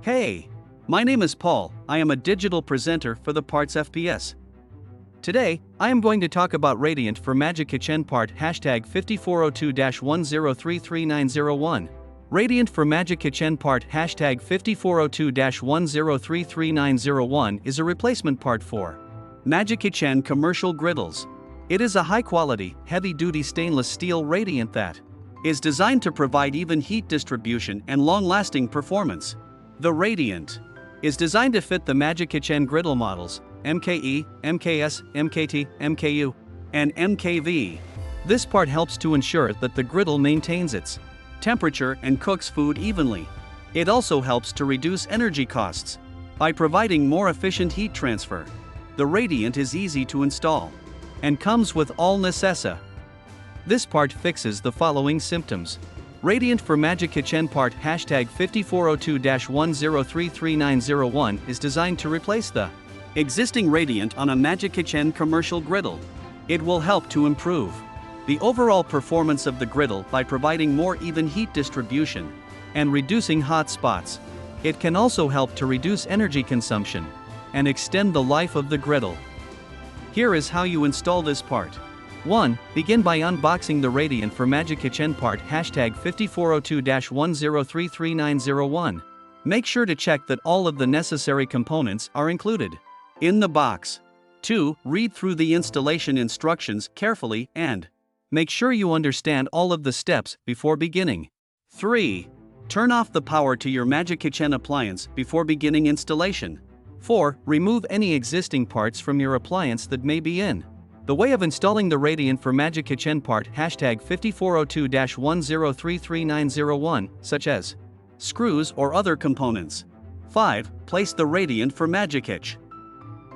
Hey, my name is Paul. I am a digital presenter for the PartsFPS. Today, I am going to talk about Radiant for Magikitch'n part #5402-10333901. Radiant for Magikitch'n part #5402-10333901 is a replacement part for Magikitch'n commercial griddles. It is a high-quality, heavy-duty stainless steel radiant that is designed to provide even heat distribution and long-lasting performance. The Radiant is designed to fit the Magikitch'n griddle models MKE, MKS, MKT, MKU, and MKV. This part helps to ensure that the griddle maintains its temperature and cooks food evenly. It also helps to reduce energy costs by providing more efficient heat transfer. The Radiant is easy to install and comes with all necessa. This part fixes the following symptoms. Radiant for Magikitch'n part #5402-10333901 is designed to replace the existing Radiant on a Magikitch'n commercial griddle. It will help to improve the overall performance of the griddle by providing more even heat distribution and reducing hot spots. It can also help to reduce energy consumption and extend the life of the griddle. Here is how you install this part. 1. Begin by unboxing the Radiant for Magikitch'n part #5402-10333901. Make sure to check that all of the necessary components are included in the box. 2. Read through the installation instructions carefully and make sure you understand all of the steps before beginning. 3. Turn off the power to your Magikitch'n appliance before beginning installation. 4. Remove any existing parts from your appliance that may be in the way of installing the Radiant for Magikitch'n part #5402-10333901, such as screws or other components. 5. Place the Radiant for Magikitch'n.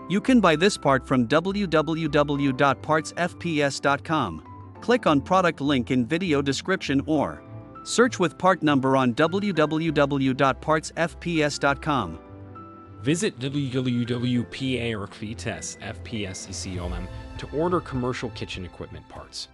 You can buy this part from www.partsfps.com. Click on product link in video description or search with part number on www.partsfps.com. Visit www.partsfps.com to order commercial kitchen equipment parts.